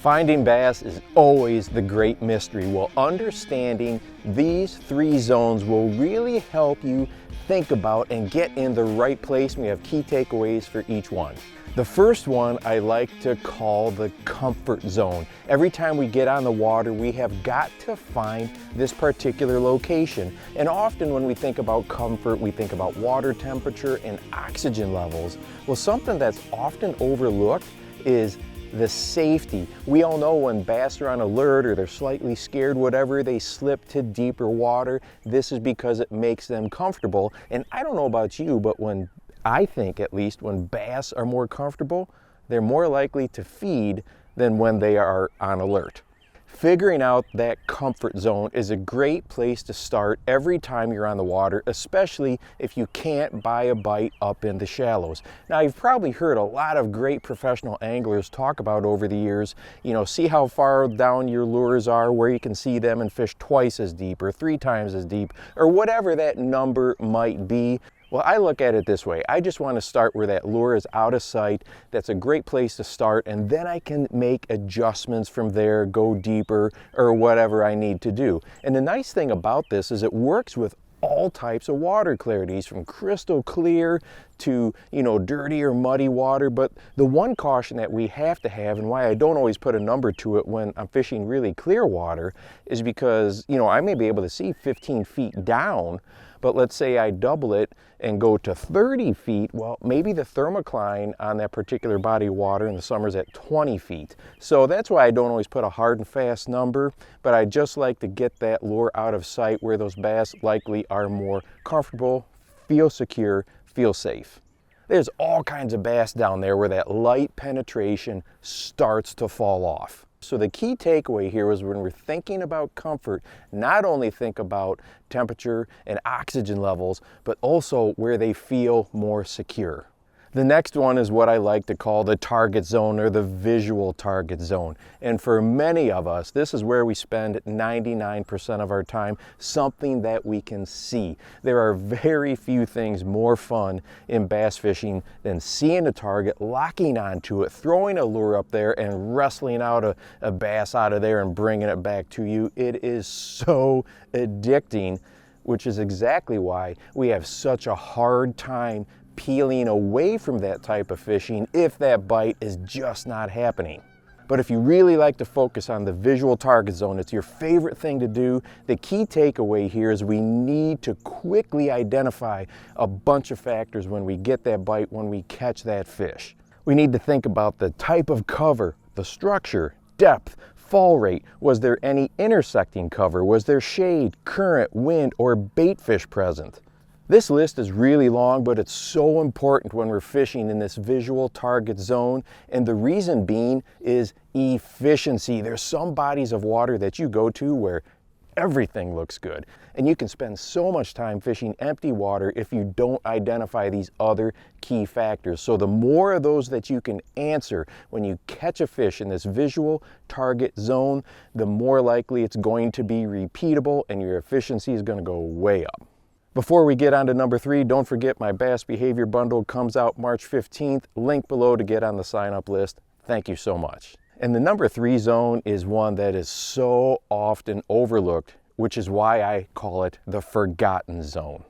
Finding bass is always the great mystery. Well, understanding these three zones will really help you think about and get in the right place. We have key takeaways for each one. The first one I like to call the comfort zone. Every time we get on the water, we have got to find this particular location. And often when we think about comfort, we think about water temperature and oxygen levels. Well, something that's often overlooked is the safety. We all know when bass are on alert or they're slightly scared, whatever, they slip to deeper water. This is because it makes them comfortable. And I don't know about you, but I think at least when bass are more comfortable, they're more likely to feed than when they are on alert. Figuring out that comfort zone is a great place to start every time you're on the water, especially if you can't buy a bite up in the shallows. Now, you've probably heard a lot of great professional anglers talk about over the years, see how far down your lures are, where you can see them and fish twice as deep or 3 times as deep, or whatever that number might be. Well, I look at it this way. I just want to start where that lure is out of sight. That's a great place to start, and then I can make adjustments from there, go deeper, or whatever I need to do. And the nice thing about this is it works with all types of water clarities, from crystal clear to, dirty or muddy water. But the one caution that we have to have, and why I don't always put a number to it when I'm fishing really clear water, is because, I may be able to see 15 feet down, but let's say I double it and go to 30 feet, well, maybe the thermocline on that particular body of water in the summer is at 20 feet. So that's why I don't always put a hard and fast number, but I just like to get that lure out of sight where those bass likely are more comfortable, feel secure, feel safe. There's all kinds of bass down there where that light penetration starts to fall off. So the key takeaway here is when we're thinking about comfort, not only think about temperature and oxygen levels, but also where they feel more secure. The next one is what I like to call the target zone, or the visual target zone. And for many of us, this is where we spend 99% of our time, something that we can see. There are very few things more fun in bass fishing than seeing a target, locking onto it, throwing a lure up there, and wrestling out a bass out of there and bringing it back to you. It is so addicting, which is exactly why we have such a hard time peeling away from that type of fishing if that bite is just not happening. But if you really like to focus on the visual target zone, it's your favorite thing to do, the key takeaway here is we need to quickly identify a bunch of factors when we get that bite, when we catch that fish. We need to think about the type of cover, the structure, depth, fall rate. Was there any intersecting cover? Was there shade, current, wind, or bait fish present? This list is really long, but it's so important when we're fishing in this visual target zone, and the reason being is efficiency. There's some bodies of water that you go to where everything looks good, and you can spend so much time fishing empty water if you don't identify these other key factors. So the more of those that you can answer when you catch a fish in this visual target zone, the more likely it's going to be repeatable and your efficiency is going to go way up. Before we get on to number 3, don't forget my Bass Behavior Bundle comes out March 15th. Link below to get on the sign-up list. Thank you so much. And the number 3 zone is one that is so often overlooked, which is why I call it the forgotten zone.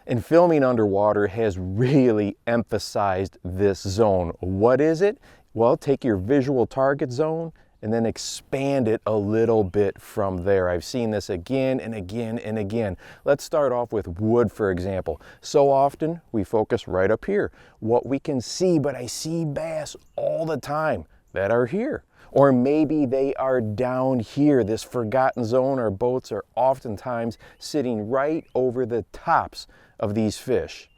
And filming underwater has really emphasized this zone. What is it? Well, take your visual target zone and then expand it a little bit from there. I've seen this again and again and again. Let's start off with wood, for example. So often we focus right up here, what we can see, but I see bass all the time that are here. Or maybe they are down here, this forgotten zone. Our boats are oftentimes sitting right over the tops of these fish.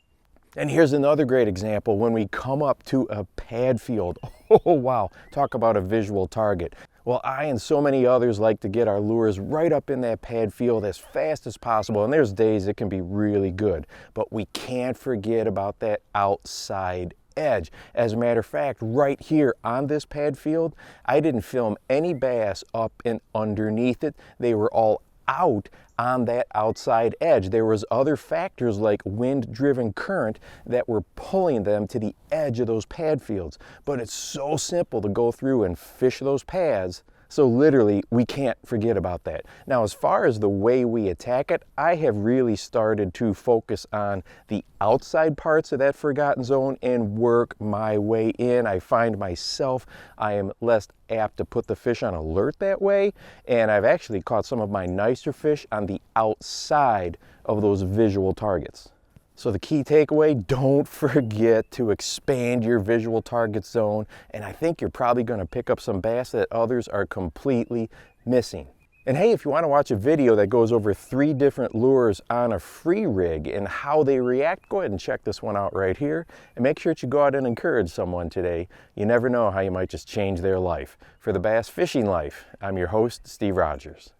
And here's another great example when we come up to a pad field. Oh wow, talk about a visual target. Well, I and so many others like to get our lures right up in that pad field as fast as possible, and there's days it can be really good. But we can't forget about that outside edge. As a matter of fact, right here on this pad field, I didn't film any bass up and underneath it. They were all out on that outside edge. There was other factors like wind-driven current that were pulling them to the edge of those pad fields. But it's so simple to go through and fish those pads. So literally, we can't forget about that. Now, as far as the way we attack it, I have really started to focus on the outside parts of that forgotten zone and work my way in. I find myself, I am less apt to put the fish on alert that way, and I've actually caught some of my nicer fish on the outside of those visual targets. So the key takeaway, don't forget to expand your visual target zone, and I think you're probably going to pick up some bass that others are completely missing. And hey, if you want to watch a video that goes over 3 different lures on a free rig and how they react, go ahead and check this one out right here. And make sure that you go out and encourage someone today. You never know how you might just change their life. For the Bass Fishing Life, I'm your host, Steve Rogers.